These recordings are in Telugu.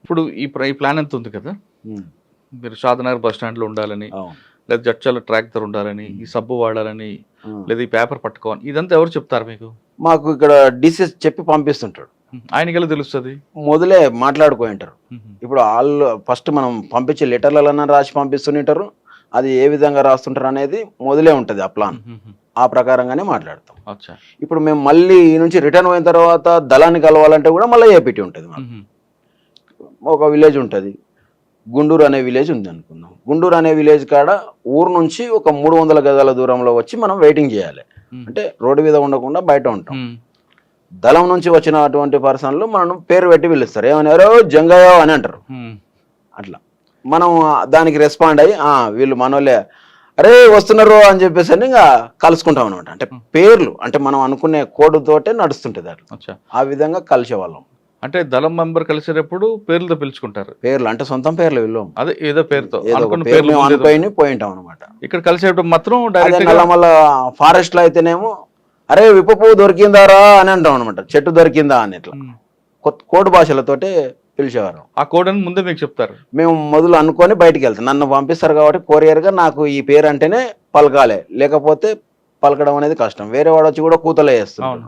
ఇప్పుడు ఈ ప్లాన్ ఎంత ఉంది కదా, మీరు షాదనగర్ బస్ స్టాండ్ లో ఉండాలని, లేదా జడ్చల ట్రాక్ దగ్గర ఉండాలని, ఈ సబ్బు వాడాలని, లేదా ఈ పేపర్ పట్టుకోవాలి, ఇదంతా ఎవరు చెప్తారు మీకు? మాకు ఇక్కడ డిసిఎస్ చెప్పి పంపిస్తుంటాడు. ఆయనకి ఎలా తెలుస్తుంది? మొదలే మాట్లాడుకుంటారు. ఇప్పుడు వాళ్ళు ఫస్ట్ మనం పంపించే లెటర్లన్నా రాసి పంపిస్తుంటారు. అది ఏ విధంగా రాస్తుంటారు అనేది మొదలే ఉంటుంది ఆ ప్లాన్. ఆ ప్రకారంగానే మాట్లాడతాం. ఇప్పుడు మేము మళ్ళీ ఈ నుంచి రిటర్న్ అయిన తర్వాత దళాన్ని కలవాలంటే కూడా మళ్ళీ ఏపీటీ ఉంటుంది. ఒక విలేజ్ ఉంటుంది, గుండూరు అనే విలేజ్ ఉంది అనుకుందాం. గుండూరు అనే విలేజ్ కాడ ఊరు నుంచి ఒక 300 గజాల దూరంలో వచ్చి మనం వెయిటింగ్ చేయాలి. అంటే రోడ్డు మీద ఉండకుండా బయట ఉంటాం. దళం నుంచి వచ్చిన అటువంటి పర్సన్లు మనం పేరు పెట్టి పిలుస్తారు. ఏమన్నారు, జంగయ్య అని అంటారు. అట్లా మనం దానికి రెస్పాండ్ అయ్యి వీళ్ళు మనోళ్ళే, అరే వస్తున్నారు అని చెప్పేసి అని ఇంకా కలుసుకుంటాం అనమాట. అంటే పేర్లు, అంటే మనం అనుకునే కోడ్ తోటే నడుస్తుంటుంది అట్లా. ఆ విధంగా కలిసేవాళ్ళం. అంటే దళం మెంబర్ కలిసేటప్పుడు పేర్లతో పిలుచుకుంటారు. పేర్లు అంటే సొంతం పేర్లు వీళ్ళు, అదే ఏదో పేరుతో అనుకుని పోయింటాం అనమాట. ఇక్కడ కలిసేటప్పుడు మాత్రం మళ్ళీ ఫారెస్ట్ లో అయితేనేమో, అరే విప్ప పువ్వు దొరికిందారా అని అంటాం అనమాట. చెట్టు దొరికిందా అని ఇట్లా కోడ్ భాషలతోటే పిలిచేవారు. ఆ కోడ్ అని ముందే మీకు చెప్తారు. మేము మొదలు అనుకొని బయటికి వెళ్తాం. నన్ను పంపిస్తారు కాబట్టి కొరియర్గా నాకు ఈ పేరు అంటేనే పలకాలే, లేకపోతే పలకడం అనేది కష్టం. వేరే వాడు వచ్చి కూడా కూతలే వేస్తాం.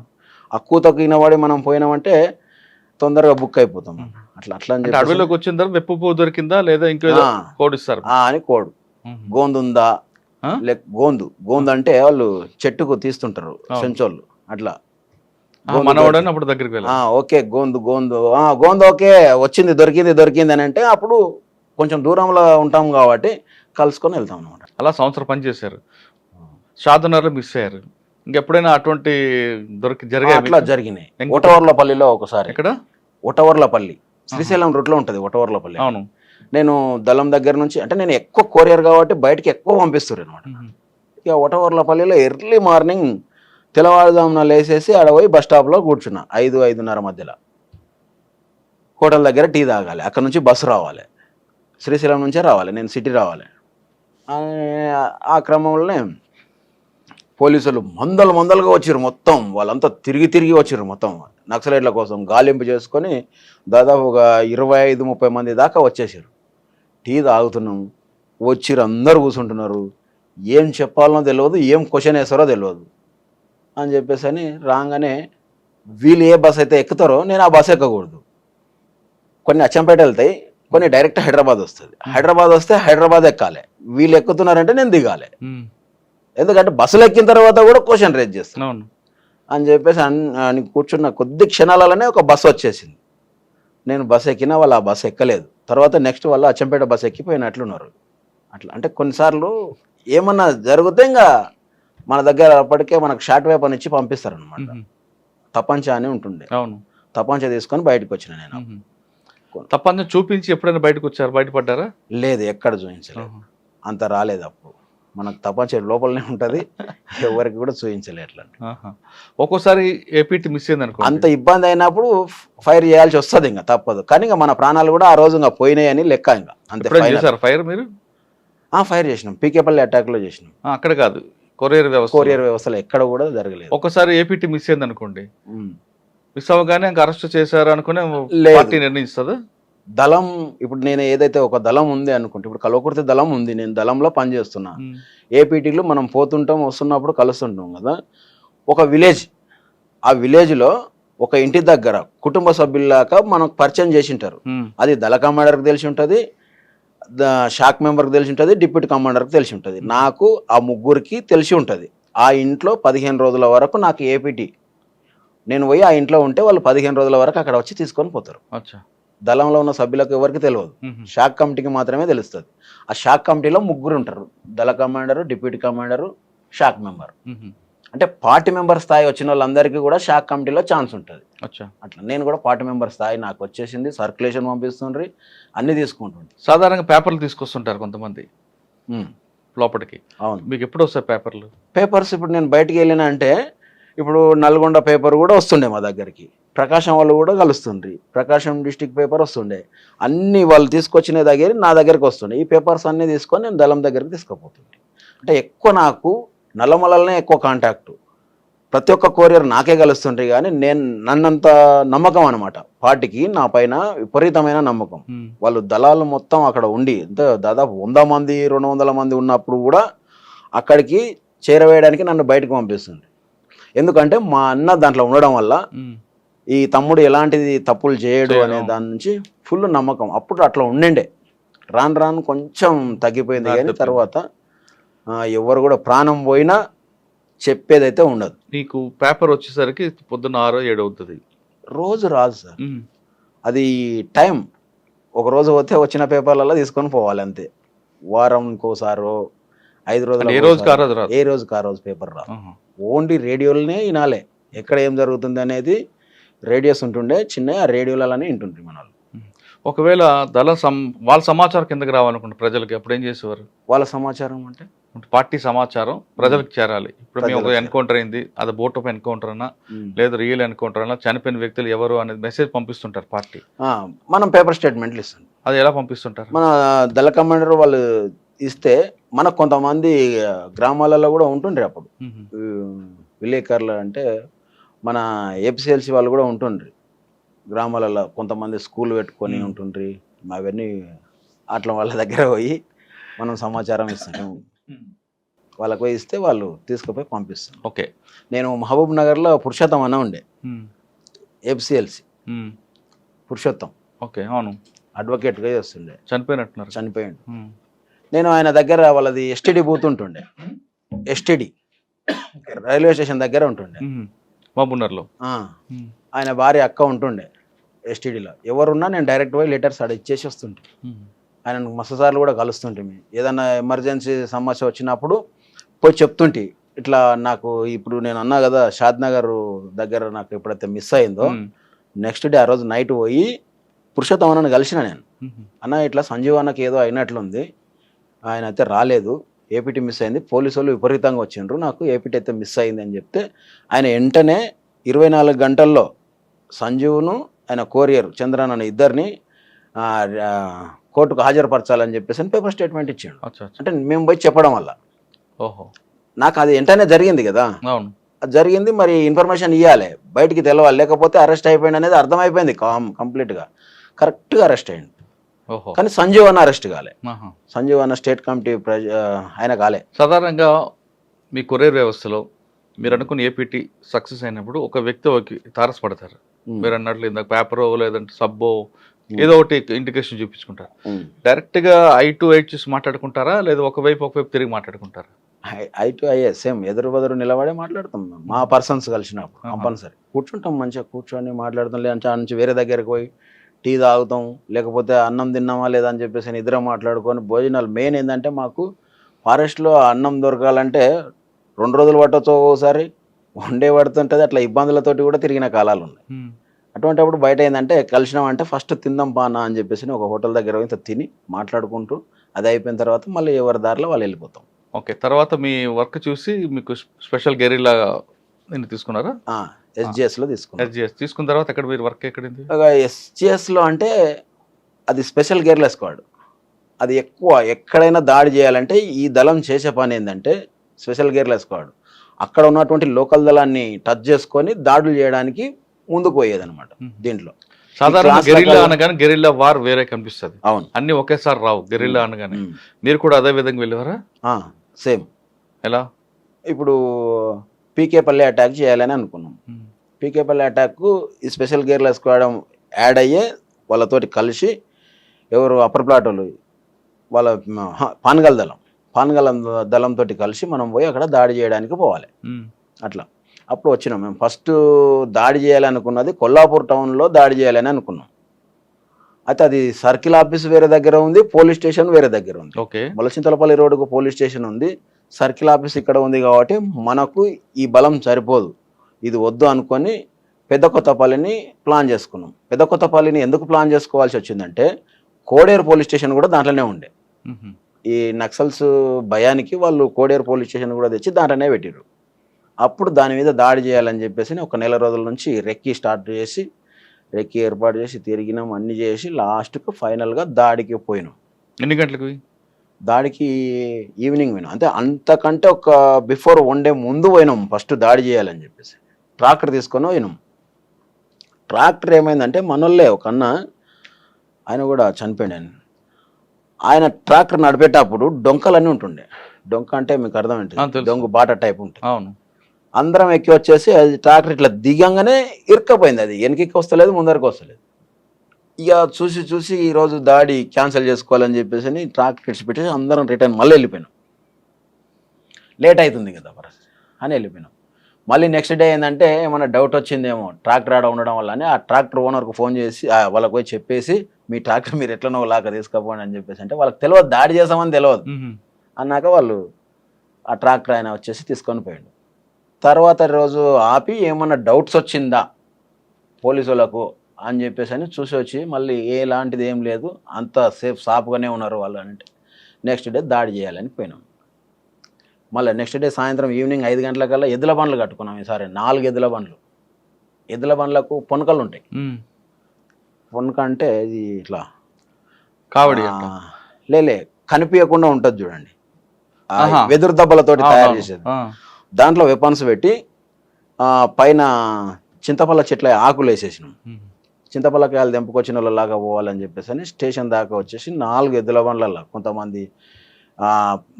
ఆ కూతకు ఈనవాడి మనం పోయినామంటే తొందరగా బుక్ అయిపోతాం. అట్లా అట్లా అని చెప్పి అడవిలోకి వచ్చిన తర్వాత వెప్పు పువ్వు దొరికిందా లేదా ఇంకో కోడ్ ఇస్తారు అని కోడ్. గోందు ఉందా, లేక గోందు అంటే వాళ్ళు చెట్టుకు తీస్తుంటారు సెంచోళ్ళు. అట్లా మనవాడని అప్పుడు దగ్గరికి వెళ్ళి ఓకే గోందు ఓకే వచ్చింది, దొరికింది అని అంటే అప్పుడు కొంచెం దూరంలో ఉంటాం కాబట్టి కలుసుకొని వెళ్తాం అనమాట. అలా సంవత్సరం పని చేశారు, షాదనగర్లో మిస్ అయ్యారు. ఇంకెప్పుడైనా అటువంటి అట్లా జరిగినాయి. ఒటవర్లపల్లిలో ఒకసారి. ఇక్కడ ఒటవర్లపల్లి శ్రీశైలం రూట్లో ఉంటుంది ఒటవర్లపల్లి. అవును. నేను దళం దగ్గర నుంచి, అంటే నేను ఎక్కువ కొరియర్ కాబట్టి బయటకి ఎక్కువ పంపిస్తారు అనమాట. ఇక ఒటవర్లపల్లిలో ఎర్లీ మార్నింగ్ తెల్లవారుజామున లేసేసి ఆడ పోయి బస్ స్టాప్లో కూర్చున్నా. 5-5:30 మధ్యలో హోటల్ దగ్గర టీ తాగాలి. అక్కడ నుంచి బస్సు రావాలి, శ్రీశైలం నుంచే రావాలి, నేను సిటీ రావాలి. ఆ క్రమంలోనే పోలీసులు మందలుగా వచ్చారు. మొత్తం వాళ్ళంతా తిరిగి వచ్చారు. మొత్తం నక్సలైట్ల కోసం గాలింపు చేసుకొని దాదాపు ఒక 25-30 మంది దాకా వచ్చేసారు. టీ తాగుతున్నాం, వచ్చిరు, అందరు కూర్చుంటున్నారు. ఏం చెప్పాలనో తెలియదు, ఏం క్వశ్చన్ వేస్తారో తెలియదు అని చెప్పేసి అని రాగానే వీళ్ళు ఏ బస్ అయితే ఎక్కుతారో నేను ఆ బస్ ఎక్కకూడదు. కొన్ని అచ్చంపేట వెళ్తాయి, కొన్ని డైరెక్ట్ హైదరాబాద్ వస్తుంది. హైదరాబాద్ వస్తే హైదరాబాద్ ఎక్కాలి, వీళ్ళు ఎక్కుతున్నారంటే నేను దిగాలి. ఎందుకంటే బస్సులు ఎక్కిన తర్వాత కూడా క్వశ్చన్ రేజ్ చేస్తాను అని చెప్పేసి అని కూర్చున్న కొద్ది క్షణాలలోనే ఒక బస్సు వచ్చేసింది. నేను బస్సు ఎక్కినా వాళ్ళు ఆ బస్సు ఎక్కలేదు. తర్వాత నెక్స్ట్ వాళ్ళు అచ్చంపేట బస్సు ఎక్కిపోయినట్లున్నారు. అట్లా అంటే కొన్నిసార్లు ఏమన్నా జరిగితే ఇంకా మన దగ్గర అప్పటికే మనకు షార్ట్ వేపర్ ఇచ్చి పంపిస్తారనమాట. తపంచ అని ఉంటుండే. అవును. తపంచ తీసుకొని బయటకు వచ్చిన నేను. తపంచ చూపించి ఎప్పుడైనా బయటకు వచ్చారు, బయటపడ్డారా? లేదు, ఎక్కడ చూపించలేదు. అంత రాలేదు అప్పుడు. మనకు తపంచ లోపలనే ఉంటుంది, ఎవరికి కూడా చూపించలేదు. అట్లా ఒక్కోసారి ఏపీటీ మిస్ అయింది అనుకో, అంత ఇబ్బంది అయినప్పుడు ఫైర్ చేయాల్సి వస్తుంది, ఇంకా తప్పదు. కానీ ఇంకా మన ప్రాణాలు కూడా ఆ రోజు ఇంకా పోయినాయని లెక్క. ఇంకా అంతే. ఫైర్ మీరు ఫైర్ చేసినాం, పీకేపల్లి అటాక్ లో చేసినాం. అక్కడ కాదు, కొరియర్ వ్యవస్థలో ఎక్కడ కూడా జరగలేదు. ఒకసారి ఏపీటీ మిస్ అయింది అనుకోండి, మిస్ అవ్వగానే ఇంకా అరెస్ట్ చేశారు అనుకునే పార్టీ నిర్ణయిస్తుంది దళం. ఇప్పుడు నేను ఏదైతే ఒక దళం ఉంది అనుకుంటే, ఇప్పుడు కల్వకుర్తి దళం ఉంది, నేను దళంలో పనిచేస్తున్నా. ఏపీటీలు మనం పోతుంటాం, వస్తున్నప్పుడు కలుస్తుంటాం కదా. ఒక విలేజ్, ఆ విలేజ్లో ఒక ఇంటి దగ్గర కుటుంబ సభ్యుల్లాగా మనకు పరిచయం చేసి ఉంటారు. అది దళ కమాండర్కి తెలిసి ఉంటుంది, షాక్ మెంబర్కి తెలిసి ఉంటుంది, డిప్యూటీ కమాండర్కి తెలిసి ఉంటుంది. నాకు ఆ ముగ్గురికి తెలిసి ఉంటుంది. ఆ ఇంట్లో 15 రోజుల వరకు నాకు ఏపీటీ, నేను పోయి ఆ ఇంట్లో ఉంటే వాళ్ళు 15 రోజుల వరకు అక్కడ వచ్చి తీసుకొని పోతారు. దళంలో ఉన్న సభ్యులకు ఎవరికి తెలియదు, షాక్ కమిటీకి మాత్రమే తెలుస్తుంది. ఆ షాక్ కమిటీలో ముగ్గురు ఉంటారు, దళ commander, deputy commander, shock member. అంటే పార్టీ మెంబర్ స్థాయి వచ్చిన వాళ్ళందరికీ కూడా షాక్ కమిటీలో ఛాన్స్ ఉంటుంది. అట్లా నేను కూడా పార్టీ మెంబర్ స్థాయి నాకు వచ్చేసింది. సర్క్యులేషన్ పంపిస్తుండ్రి, అన్ని తీసుకుంటుండ్రి. సాధారణంగా పేపర్లు తీసుకొస్తుంటారు కొంతమంది లోపలికి. అవును. మీకు ఎప్పుడు వస్తాయి పేపర్స్? ఇప్పుడు నేను బయటికి వెళ్ళినా అంటే, ఇప్పుడు నల్గొండ పేపర్ కూడా వస్తుండే మా దగ్గరికి, ప్రకాశం వాళ్ళు కూడా కలుస్తుండ్రి, ప్రకాశం డిస్టిక్ పేపర్ వస్తుండే. అన్ని వాళ్ళు తీసుకొచ్చిన దగ్గర నా దగ్గరికి వస్తుండే. ఈ పేపర్స్ అన్నీ తీసుకొని నేను దళం దగ్గరికి తీసుకుపోతుండే. అంటే ఎక్కువ నాకు నల్లమలనే ఎక్కువ కాంటాక్టు. ప్రతి ఒక్క కొరియర్ నాకే కలుస్తుంటాయి, కానీ నేను నన్నంత నమ్మకం అనమాట పార్టీకి నా పైన విపరీతమైన నమ్మకం. వాళ్ళు దళాలు మొత్తం అక్కడ ఉండి దాదాపు 100 మంది 200 మంది ఉన్నప్పుడు కూడా అక్కడికి చేరవేయడానికి నన్ను బయటకు పంపిస్తుంది. ఎందుకంటే మా అన్న దాంట్లో ఉండడం వల్ల ఈ తమ్ముడు ఎలాంటిది తప్పులు చేయడు అనే దాని నుంచి ఫుల్ నమ్మకం. అప్పుడు అట్లా ఉండే, రాను రాను కొంచెం తగ్గిపోయింది, కానీ తర్వాత ఎవరు కూడా ప్రాణం పోయినా చెప్పేదైతే ఉండదు. నీకు పేపర్ వచ్చేసరికి పొద్దున్న 6-7 అవుతుంది. రోజు రాదు సార్, అది టైం. ఒక రోజు పోతే వచ్చిన పేపర్లలో తీసుకొని పోవాలి అంతే. వారంకోసారో 5 రోజులు ఏ రోజుకి ఆ రోజు పేపర్ రాదు. ఓన్లీ రేడియోలనే వినాలే, ఎక్కడ ఏం జరుగుతుంది అనేది రేడియోస్ ఉంటుండే, చిన్న రేడియోలనే వింటుంటారు మన వాళ్ళు. ఒకవేళ వాళ్ళ సమాచారం కిందకి రావాలనుకుంటే ప్రజలకి అప్పుడు ఏం చేసేవారు? వాళ్ళ సమాచారం అంటే పార్టీ సమాచారం ప్రజలకు చేరాలి. ఇప్పుడు మేము ఒక ఎన్కౌంటర్ అయింది, అది బోట్ ఆఫ్ ఎన్కౌంటర్ అన్నా లేదా రియల్ ఎన్కౌంటర్ అన్నా, చనిపోయిన వ్యక్తులు ఎవరు అనేది మెసేజ్ పంపిస్తుంటారు పార్టీ. మనం పేపర్ స్టేట్మెంట్లు ఇస్తాం. అది ఎలా పంపిస్తుంటారు? మన దళ కమాండర్ వాళ్ళు ఇస్తే మనకు కొంతమంది గ్రామాలలో కూడా ఉంటుండ్రి అప్పుడు విలేకరులు, అంటే మన ఏపీసీఎల్సీ వాళ్ళు కూడా ఉంటుండ్రి గ్రామాలలో. కొంతమంది స్కూల్ పెట్టుకొని ఉంటుండ్రి. అవన్నీ అట్లా వాళ్ళ దగ్గర పోయి మనం సమాచారం ఇస్తాం. వాళ్ళకు పోయి ఇస్తే వాళ్ళు తీసుకుపోయి పంపిస్తాం. ఓకే. నేను మహబూబ్ నగర్లో పురుషోత్తం అన్న ఉండే, ఏపీసీఎల్సీ పురుషోత్తం. ఓకే, అవును. అడ్వకేట్గా చేస్తుండే. చనిపోయాడు. నేను ఆయన దగ్గర వాళ్ళది ఎస్టీడీ బూత్ ఉంటుండే, ఎస్టీడీ రైల్వే స్టేషన్ దగ్గర ఉంటుండే మహబూబ్నగర్లో. ఆయన భార్య అక్క ఉంటుండే ఎస్టీడీలో. ఎవరున్నా నేను డైరెక్ట్ పోయి లెటర్స్ అక్కడ ఇచ్చేసి వస్తుంటే, ఆయన మస్తు సార్లు కూడా కలుస్తుంటే. ఏదన్నా ఎమర్జెన్సీ సమస్య వచ్చినప్పుడు పోయి చెప్తుంటే, ఇట్లా నాకు ఇప్పుడు నేను అన్నా కదా షాద్నగర్ దగ్గర నాకు ఎప్పుడైతే మిస్ అయిందో, నెక్స్ట్ డే ఆ రోజు నైట్ పోయి పురుషోత్తం అన్నని కలిసిన నేను. అన్న ఇట్లా సంజీవ్ అన్నకి ఏదో అయినట్లుంది, ఆయన అయితే రాలేదు, ఏపీటీ మిస్ అయింది, పోలీసు వాళ్ళు విపరీతంగా వచ్చిండ్రు, నాకు ఏపీటీ అయితే మిస్ అయింది అని చెప్తే, ఆయన వెంటనే 24 గంటల్లో సంజీవ్ను ఆయన కోరియర్ చంద్రన్ అనే ఇద్దరిని కోర్టుకు హాజరుపరచాలని చెప్పేసి పేపర్ స్టేట్మెంట్ ఇచ్చాడు. అంటే మేము పోయి చెప్పడం వల్ల నాకు అది వెంటనే జరిగింది కదా. అది జరిగింది, మరి ఇన్ఫర్మేషన్ ఇవ్వాలి, బయటికి తెలవాలి, లేకపోతే అరెస్ట్ అయిపోయింది అనేది అర్థమైపోయింది కంప్లీట్గా. కరెక్ట్గా అరెస్ట్ అయ్యింది, కానీ సంజీవ్ అన్న అరెస్ట్ కాలే. సంజీవ్ అన్న స్టేట్ కమిటీ ఆయన కాలే. సాధారణంగా మీ కొరియర్ వ్యవస్థలో మీరు అనుకున్న ఏపీటీ సక్సెస్ అయినప్పుడు ఒక వ్యక్తి తారసపడతారు. మీరు అన్నట్లు ఇందాక పేపరో లేదంటే సబ్బో ఏదో ఒకటి ఇండికేషన్ చూపించుకుంటారు. డైరెక్ట్గా ఐ టు ఐ చూసి మాట్లాడుకుంటారా, లేదా ఒకవైపు తిరిగి మాట్లాడుకుంటారా? ఐ టు ఐ సేమ్ ఎదురు బదురు నిలబడే మాట్లాడతాం. మా పర్సన్స్ కలిసినప్పుడు కంపల్సరీ కూర్చుంటాం, మంచిగా కూర్చొని మాట్లాడతాం. లేదంటే ఆ నుంచి వేరే దగ్గరికి పోయి టీ తాగుతాం, లేకపోతే అన్నం తిన్నామా లేదా అని చెప్పేసి ఇద్దరం మాట్లాడుకొని భోజనాలు. మెయిన్ ఏంటంటే మాకు ఫారెస్ట్లో అన్నం దొరకాలంటే 2 రోజులు పట్టవచ్చు, ఒకసారి 1 డే పడుతుంటుంది. అట్లా ఇబ్బందులతోటి కూడా తిరిగిన కాలాలు ఉన్నాయి. అటువంటిప్పుడు బయట ఏంటంటే కలిసినామంటే ఫస్ట్ తిందాం పానా అని చెప్పేసి ఒక హోటల్ దగ్గర పోయి తిని మాట్లాడుకుంటూ అది అయిపోయిన తర్వాత మళ్ళీ ఎవరి దారిలో వాళ్ళు వెళ్ళిపోతాం. ఓకే. తర్వాత మీ వర్క్ చూసి మీకు స్పెషల్ గెరిల్లా తీసుకున్నారా? ఎస్జిఎస్లో తీసుకున్నాను. తీసుకున్న తర్వాత ఎక్కడ మీరు వర్క్ ఎక్కడింది? ఎస్జిఎస్లో అంటే అది స్పెషల్ గెరిల్లా స్క్వాడ్. అది ఎక్కువ ఎక్కడైనా దాడి చేయాలంటే ఈ దళం చేసే పని ఏంటంటే స్పెషల్ గెరిల్లా స్క్వాడ్ అక్కడ ఉన్నటువంటి లోకల్ దళాన్ని టచ్ చేసుకొని దాడులు చేయడానికి ముందుకు పోయేదన్నమాట. దీంట్లో సాధారణ గెరిల్లా అనగానే గెరిల్లా వార్ వేరే కనిపిస్తుంది. అవును, అన్ని ఒకేసారి రావు గెరిల్లా అనగానే. మీరు కూడా అదే విధంగా వెళ్ళేవారా? సేమ్. ఎలా? ఇప్పుడు పీకేపల్లి అటాక్ చేయాలని అనుకున్నాం. పీకేపల్లి అటాక్ ఈ స్పెషల్ గెరిల్లా స్క్వాడ్ యాడ్ అయ్యే వాళ్ళతోటి కలిసి ఎవరు అప్పర్ ప్లాట్ వాళ్ళు వాళ్ళ పాన్గల్ దళంతో కలిసి మనం పోయి అక్కడ దాడి చేయడానికి పోవాలి. అట్లా అప్పుడు వచ్చినాం. మేము ఫస్ట్ దాడి చేయాలనుకున్నది కొల్లాపూర్ టౌన్లో దాడి చేయాలని అనుకున్నాం. అయితే అది సర్కిల్ ఆఫీస్ వేరే దగ్గర ఉంది, పోలీస్ స్టేషన్ వేరే దగ్గర ఉంది. మొలచింతలపల్లి రోడ్డుకు పోలీస్ స్టేషన్ ఉంది, సర్కిల్ ఆఫీస్ ఇక్కడ ఉంది. కాబట్టి మనకు ఈ బలం సరిపోదు, ఇది వద్దు అనుకొని పెద్ద కొత్తపల్లిని ప్లాన్ చేసుకున్నాం. పెద్ద కొత్తపల్లిని ఎందుకు ప్లాన్ చేసుకోవాల్సి వచ్చిందంటే కోడేరు పోలీస్ స్టేషన్ కూడా దాంట్లోనే ఉండే. ఈ నక్సల్స్ భయానికి వాళ్ళు కోడేరు పోలీస్ స్టేషన్ కూడా తెచ్చి దాంట్లోనే పెట్టిరు. అప్పుడు దాని మీద దాడి చేయాలని చెప్పేసి 1 నెల రోజుల నుంచి రెక్కీ ఏర్పాటు చేసి తిరిగినాం, అన్ని చేసి లాస్ట్కు ఫైనల్గా దాడికి పోయినాం. ఎన్ని గంటలకు? దాడికి ఈవినింగ్ పోయినాం. అంటే అంతకంటే ఒక బిఫోర్ 1 డే ముందు పోయినాం ఫస్ట్ దాడి చేయాలని చెప్పేసి. ట్రాక్టర్ తీసుకొని పోయినాం. ట్రాక్టర్ ఏమైందంటే మనోళ్ళే ఒక అన్న, ఆయన కూడా చనిపోయాడు ఆయన. ఆయన ట్రాక్టర్ నడిపేటప్పుడు డొంకలన్నీ ఉంటుండే. డొంక అంటే మీకు అర్థం ఏంటి? తెలుసు. డొంగు బాట టైప్ ఉంటుంది. అవును. అందరం ఎక్కి వచ్చేసి అది ట్రాక్టర్ ఇట్లా దిగంగానే ఇరుక్కపోయింది. అది వెనక్కి వస్తలేదు, ముందరికి వస్తలేదు. ఇక చూసి చూసి ఈరోజు దాడి క్యాన్సిల్ చేసుకోవాలని చెప్పేసి ట్రాక్టర్ ఇడిచిపెట్టేసి అందరం రిటర్న్ మళ్ళీ వెళ్ళిపోయినాం. లేట్ అవుతుంది కదా పరిస్థితి అని వెళ్ళిపోయినాం. మళ్ళీ నెక్స్ట్ డే ఏంటంటే ఏమైనా డౌట్ వచ్చిందేమో ట్రాక్టర్ ఆడ ఉండడం వల్ల అని ఆ ట్రాక్టర్ ఓనర్కు ఫోన్ చేసి వాళ్ళకి పోయి చెప్పేసి మీ ట్రాక్టర్ మీరు ఎట్లనో లాగా తీసుకుపోండి అని చెప్పేసి అంటే వాళ్ళకి తెలియదు, దాడి చేసామని తెలియదు. అన్నాక వాళ్ళు ఆ ట్రాక్టర్ ఆయన వచ్చేసి తీసుకొని పోయాడు. తర్వాత రోజు ఆపి ఏమన్నా డౌట్స్ వచ్చిందా పోలీసు వాళ్ళకు అని చెప్పేసి అని చూసి వచ్చి మళ్ళీ ఎలాంటిది ఏం లేదు, అంత సేఫ్ సాఫ్గానే ఉన్నారు వాళ్ళు అంటే నెక్స్ట్ డే దాడి చేయాలని పోయినాం. మళ్ళీ నెక్స్ట్ డే సాయంత్రం ఈవినింగ్ 5 గంటలకల్లా ఎద్దుల బండ్లు కట్టుకున్నాం. ఈసారి 4 ఎద్దుల బండ్లు. ఎద్దుల బండ్లకు పొనకలు ఉంటాయి. పొనక అంటే ఇది ఇట్లా కావడి లేలే కనిపించకుండా ఉంటుంది చూడండి, వెదురు దెబ్బలతోటి తయారు చేసేది. దాంట్లో వెపన్స్ పెట్టి పైన చింతపల్ల చెట్ల ఆకులు వేసేసినాం. చింతపల్లకాయలు తెంపుకొచ్చిన వాళ్ళలాగా పోవాలని చెప్పేసి అని స్టేషన్ దాకా వచ్చేసి 4 ఎద్దుల బండ్లలో కొంతమంది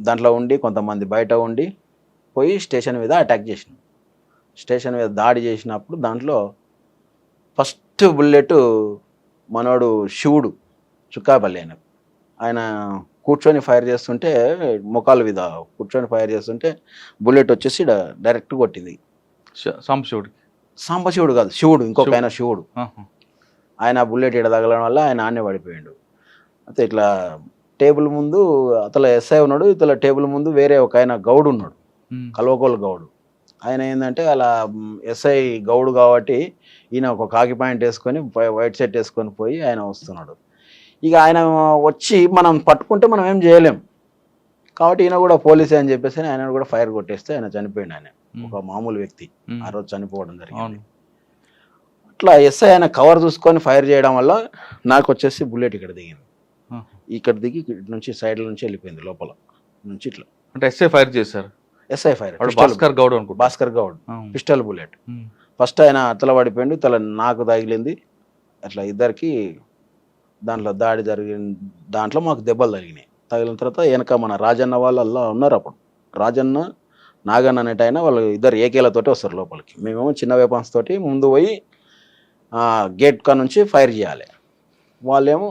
దాంట్లో ఉండి కొంతమంది బయట ఉండి పోయి స్టేషన్ మీద అటాక్ చేసినాం. స్టేషన్ మీద దాడి చేసినప్పుడు దాంట్లో ఫస్ట్ బుల్లెట్ మనోడు శివుడు చుక్కాపల్లి ఆయన కూర్చొని ఫైర్ చేస్తుంటే ముఖాలు మీద కూర్చొని ఫైర్ చేస్తుంటే బుల్లెట్ వచ్చేసి డైరెక్ట్ కొట్టింది. సాంబశివుడు కాదు, శివుడు, ఇంకొక ఆయన శివుడు. ఆయన బుల్లెట్ ఇడ తగలడం వల్ల ఆయన ఆన్నే పడిపోయాడు. అయితే ఇట్లా టేబుల్ ముందు అతల ఎస్ఐ ఉన్నాడు, ఇతల టేబుల్ ముందు వేరే ఒక ఆయన గౌడు ఉన్నాడు, కల్వకోలు గౌడు. ఆయన ఏంటంటే అలా ఎస్ఐ గౌడు కాబట్టి ఈయన ఒక కాకి ప్యాంట్ వేసుకొని వైట్ షర్ట్ వేసుకొని పోయి ఆయన వస్తున్నాడు. ఇక ఆయన వచ్చి మనం పట్టుకుంటే మనం ఏం చేయలేం కాబట్టి ఈయన కూడా పోలీసే అని చెప్పేసి ఆయన కూడా ఫైర్ కొట్టేస్తే ఆయన చనిపోయాడు. ఆయన ఒక మామూలు వ్యక్తి ఆ రోజు చనిపోవడం జరిగింది. అట్లా ఎస్ఐ ఆయన కవర్ చూసుకొని ఫైర్ చేయడం వల్ల నాకు వచ్చేసి బుల్లెట్ ఇక్కడ దిగింది. ఇక్కడ దిగి నుంచి సైడ్ నుంచి వెళ్ళిపోయింది లోపల నుంచి ఇట్లా. అంటే ఎస్ఐ ఫైర్ చేశారు. SI fire Bhaskar Goud pistol bullet. First ఆయన అతల పడిపోయింది, తల నాకు తగిలింది. అట్లా ఇద్దరికి దాంట్లో దాడి జరిగిన దాంట్లో మాకు దెబ్బలు తగిలినాయి. తగిలిన తర్వాత వెనక మన రాజన్న వాళ్ళు అలా ఉన్నారు. అప్పుడు రాజన్న నాగన్న అనేట ఆయన వాళ్ళు ఇద్దరు ఏకేలతోటి వస్తారు లోపలికి. మేమేమో చిన్న వెపన్స్ తోటి ముందు పోయి గేట్ కా నుంచి ఫైర్ చేయాలి. వాళ్ళేమో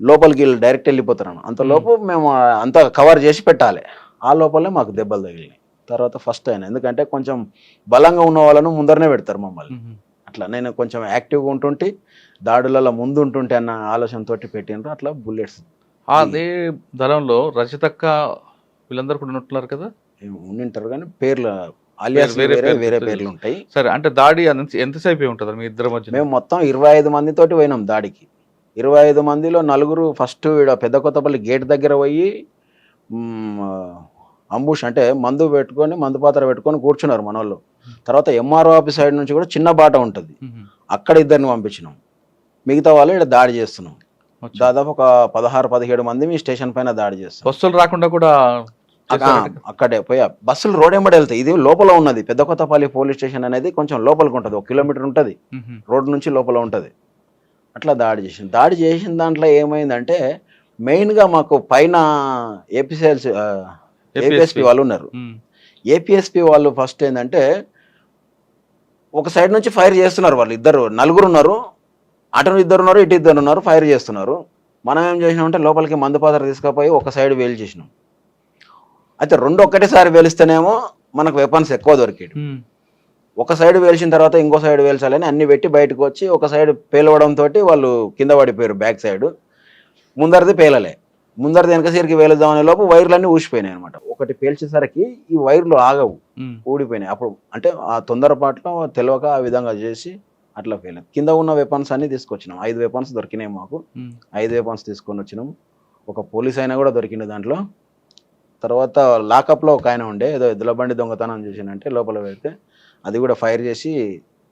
లోపలికి డైరెక్ట్ వెళ్ళిపోతారు. అంతలోపు మేము అంతా కవర్ చేసి పెట్టాలి. ఆ లోపలనే మాకు దెబ్బలు తగిలినాయి. తర్వాత ఫస్ట్ అయినా ఎందుకంటే కొంచెం బలంగా ఉన్న వాళ్ళను ముందరనే పెడతారు మమ్మల్ని. అట్లా నేను కొంచెం యాక్టివ్గా ఉంటుంటే దాడులలో ముందు ఉంటుంటే అన్న ఆలోచనతో పెట్టినారు. అట్లా బుల్లెట్స్. అదే దళంలో రచితక్క వీళ్ళందరూ కూడా ఉంటున్నారు కదా, ఉండింటారు కానీ పేర్లు అలియాస్ వేరే పేర్లు ఉంటాయి. సరే, అంటే దాడి ఎంతసేపు ఉంటుంది మీ ఇద్దరి మధ్య? మేము మొత్తం 25 మందితోటి పోయినాం దాడికి. 25 మందిలో 4 ఫస్ట్ పెద్ద కొత్తపల్లి గేట్ దగ్గర పోయి అంబుష్ అంటే మందు పాత్ర పెట్టుకొని కూర్చున్నారు మన వాళ్ళు. తర్వాత ఎంఆర్ఓ ఆఫీస్ సైడ్ నుంచి కూడా చిన్న బాట ఉంటుంది, అక్కడ ఇద్దరిని పంపించినాం. మిగతా వాళ్ళు ఇక్కడ దాడి చేస్తున్నాం. దాదాపు ఒక 16-17 మంది మీ స్టేషన్ పైన దాడి చేస్తాం. బస్సులు రాకుండా కూడా అక్కడే పోయా. బస్సులు రోడ్ ఎంబడి వెళ్తాయి. ఇది లోపల ఉన్నది పెద్ద కొత్తపల్లి పోలీస్ స్టేషన్ అనేది కొంచెం లోపలికి ఉంటుంది, 1 కిలోమీటర్ ఉంటుంది రోడ్ నుంచి లోపల ఉంటుంది. అట్లా దాడి చేసిన దాంట్లో ఏమైందంటే మెయిన్గా మాకు పైన ఏపీఎస్పీ వాళ్ళు ఉన్నారు. ఏపీఎస్పీ వాళ్ళు ఫస్ట్ ఏంటంటే ఒక సైడ్ నుంచి ఫైర్ చేస్తున్నారు. వాళ్ళు 4 ఉన్నారు, అటు 2 ఉన్నారు, ఇటు 2 ఉన్నారు, ఫైర్ చేస్తున్నారు. మనం ఏం చేసినామంటే లోపలికి మందు పాత్ర తీసుకుపోయి ఒక సైడ్ వేలు చేసినాం. అయితే 2 ఒక్కటేసారి వేలిస్తేనేమో మనకు వెపన్స్ ఎక్కువ దొరికేది. ఒక సైడ్ వేల్చిన తర్వాత ఇంకో సైడ్ వేల్చాలని అన్ని పెట్టి బయటకు వచ్చి ఒక సైడ్ పేలవడంతో వాళ్ళు కింద పడిపోయారు. బ్యాక్ సైడ్ ముందరిది పేలలే, ముందరిది వెనక సీరికి వేలుద్దామనే లోపు వైర్లన్నీ ఊసిపోయినాయి అనమాట. ఒకటి పేల్చేసరికి ఈ వైర్లు ఆగవు, ఊడిపోయినాయి. అప్పుడు అంటే ఆ తొందరపాట్లో తెలియక ఆ విధంగా చేసి అట్లా ఫెయిల్. కింద ఉన్న వెపన్స్ అన్ని తీసుకొచ్చినాం. 5 వెపన్స్ దొరికినాయి మాకు. 5 వెపన్స్ తీసుకొని వచ్చినాం. ఒక పోలీస్ అయినా కూడా దొరికింది దాంట్లో. తర్వాత లాకప్లో ఒక ఆయన ఉండే, ఏదో ఎద్దుల బండి దొంగతనం చేసినంటే లోపల పెడితే అది కూడా ఫైర్ చేసి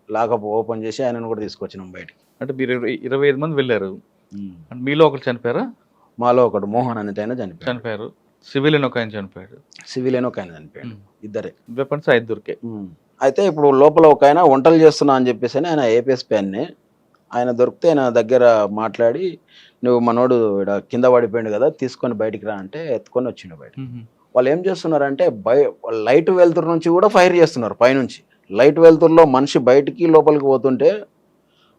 లాకప్ ఓపెన్ చేసి ఆయనను కూడా తీసుకొచ్చినాం బయటికి. అంటే మీరు 25 మంది వెళ్ళారు, మీలో ఒకరు చనిపోయారా? మాలో ఒకడు మోహన్ అనేట ఆయన చనిపోయాడు, చనిపోయారు. సివిలియన్ ఒక ఆయన చనిపోయాడు. సివిలియన్ ఒక ఆయన చనిపోయాడు, ఇద్దరే. వెపన్స్ 5 దొరికాయి. అయితే ఇప్పుడు లోపల ఒక ఆయన వంటలు చేస్తున్నా అని చెప్పేసి ఆయన ఏపీఎస్పీ అన్ని ఆయన దొరికితే ఆయన దగ్గర మాట్లాడి, నువ్వు మనోడు ఈడ కింద పడిపోయిండు కదా, తీసుకొని బయటికి రా అంటే ఎత్తుకొని వచ్చిండు బయట. వాళ్ళు ఏం చేస్తున్నారంటే లైట్ వెలుతురు నుంచి కూడా ఫైర్ చేస్తున్నారు పైనుంచి. లైట్ వెలుతురులో మనిషి బయటికి లోపలికి పోతుంటే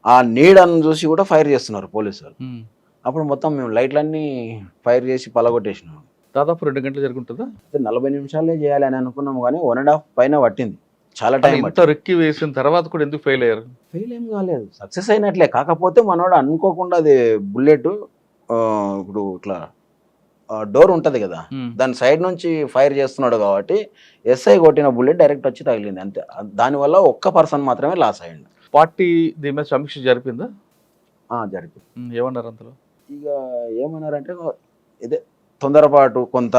ఆ నీడను చూసి కూడా ఫైర్ చేస్తున్నారు పోలీసులు. అప్పుడు మొత్తం మేము లైట్లన్నీ ఫైర్ చేసి పలగొట్టేసినాం. దాదాపు 2 గంటలు జరుగుతుందా? 40 నిమిషాలే చేయాలి అని అనుకున్నాము, కానీ 1.5 పైన పట్టింది, చాలా టైం. ఇంత రెక్కి వేసిన తర్వాత కూడా ఎందుకు ఫెయిల్ అయ్యారు? ఫెయిల్ ఏం కాలేదు, సక్సెస్ అయినట్లే. కాకపోతే మనోడు అనుకోకుండా అది బుల్లెట్ ఇప్పుడు ఇట్లా డోర్ ఉంటది కదా, దాని సైడ్ నుంచి ఫైర్ చేస్తున్నాడు కాబట్టి ఎస్ఐ కొట్టిన బుల్లెట్ డైరెక్ట్ వచ్చి తగిలింది అంతే. దానివల్ల ఒక్క పర్సన్ మాత్రమే లాస్ అయ్యిండు. పార్టీ దీని మీద సమీక్ష జరిపిందా? జరిగింది. ఏమన్నారు అంతలో? ఇక ఏమన్నారంటే ఇదే తొందరపాటు, కొంత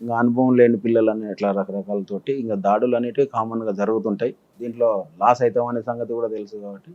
ఇంకా అనుభవం లేని పిల్లలని ఎట్లా రకరకాలతోటి ఇంకా దాడులు అనేటివి కామన్గా జరుగుతుంటాయి. దీంట్లో లాస్ అవుతామనే సంగతి కూడా తెలుసు కాబట్టి